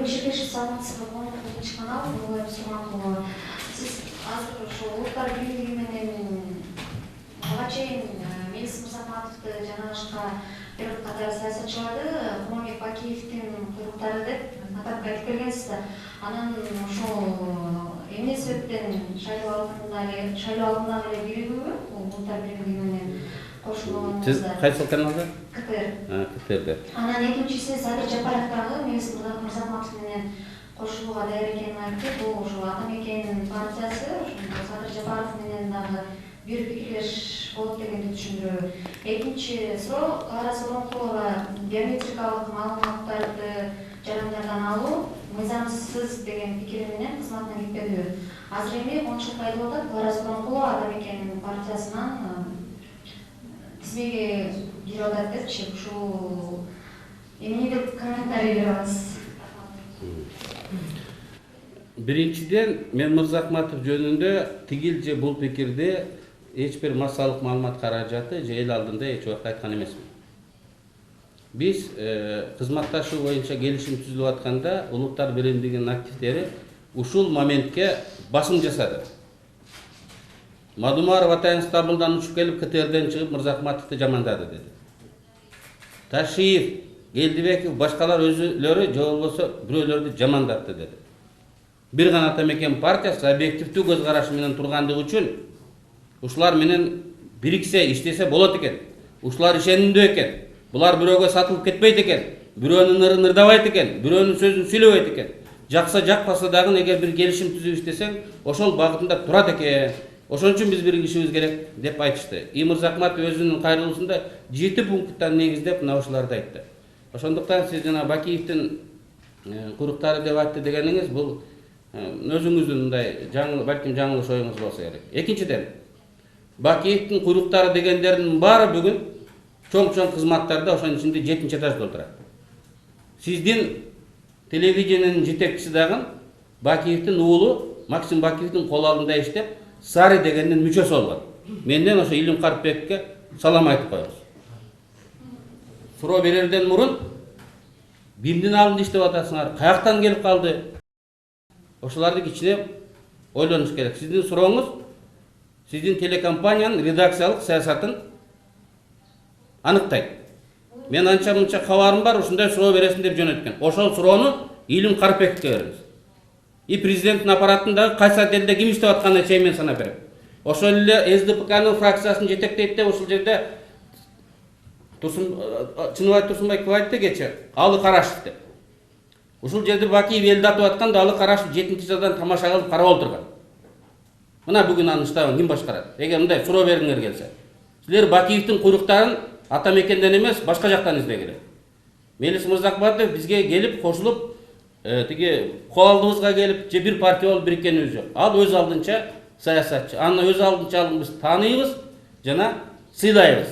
Бешекеш салматсыз бірінші канал, олар сұрмақылы. Сіз азыр ұлттар бийлиги менен ага чейин Мелис Мырзахматовду жана башка бир катар саясатчыларды Курманбек Бакиевдин куйруктары деп атап айтып келгенсиз да. Анан ошол эмне себептен шайлоо алдындагы эле биригүүгө, улуттар бийлиги менен Siz qaysi kanalda? КТР. Анан экинчиси Садыр Жапаровдагы Мелис Мырзахматов менен кошулууга даяр экенин айтты. Бул ошо Атамекен партиясы, Садыр Жапаров менен дагы бир пикирлеш болот дегенди түшүндүрөбү. Экинчи суроо Кара Сооронкулова биометрикалык маалыматтарды жарандардан алуу мыйзамсыз деген пикири менен кызматынан кетпедиби? Азыр эми 10 жыл пайда болот. Кара Сооронкулова Атамекен партиясынан тизмеге кирип атат депчи, ушул эмне деп комментарий бере аласыз? Биринчиден, мен Мырзахматов жөнүндө тигил же бул пикирде эч бир массалык маалымат каражаты же эл алдында эч убакта айткан эмесмин. Биз кызматташуу боюнча келишим түзүлүп атканда Улуттар биримдигинин активдери ушул моментке басым жасады. Мадумаров атайын Стамбулдан учуп келип КТРден чыгып Мырзахматовду жамандады деди. Ташиев, Келдибеков, башкалар өзүлөрү же болбосо бирөөлөрдү жамандатты деди. Бир гана Атамекен партиясы объективдүү көз карашы менен тургандыгы үчүн ушулар менен бириксе, иштесе болот экен. Ушулар ишенимдүү экен. Булар бирөөгө сатылып кетпейт экен. Бирөөнүн ырын ырдабайт экен. Бирөөнүн сөзүн сүйлөбөйт экен. Жакса жакпаса дагы эгер бир келишим түзүп иштесең, ошол багытында турат экен. Ошон үчүн биз биригишибиз керек деп айтышты. Мырзахматов өзүнүн кайрылуусунда 7 пункттан негиздеп мына ушуларды айтты. Ошондуктан сиз жана Бакиевдин куруктары деп айтты дегениңиз бул өзүңүздүн мындай балким жаңылыш оюңуз болсо керек. Экинчиден, Бакиевдин куруктары дегендердин баары бүгүн чоң кызматтарда, ошонун ичинде 7-чи этажда отурат. Сиздин телевидениянын жетекчиси дагы Бакиевдин уулу Максим Бакиевдин кол алдында иштеп, Сари дегендин мүчөсү болгон. Менден ошо Илим Карпбекке салам айтып коебуз. Суроо берерден мурун бимдин алдында иштеп атасыңар, каяктан келип калды? Ошолорду кичине ойлонуш керек. Сиздин сурооңуз сиздин телекомпаниянын редакциялык саясатын аныктайт. Мен анча-мынча кабарым бар, ушундай суроо бересиң деп жөнөткөн. Ошол суроону Илим Карпбекке бериңиз. Президенттин аппаратында кайсы отделде ким иштеп атканына чейин мен санап берем. Ошол эле СДПКнын фракциясын жетектейт деп ушул жерде Чыныбай Турсунбаев айтты кече, Алы Карашев деп. Ушул жерде Бакиев элди атып атканда Алы Карашев 7-жадан тамаша кылып карап отурган. Мына бүгүн анын штабын ким башкарат? Эгер мындай суроо бергиңер келсе, силер Бакиевдин куйруктарын Атамекенден эмес, башка жактан издей керек. Мелис Мырзахматов бизге келип кошулуп, тиги кол алдыбызга келип, же бир партия болуп бириккенибиз жок. Ал өз алдынча саясатчы. Аны өз алдынча биз тааныйбыз жана сыйлайбыз.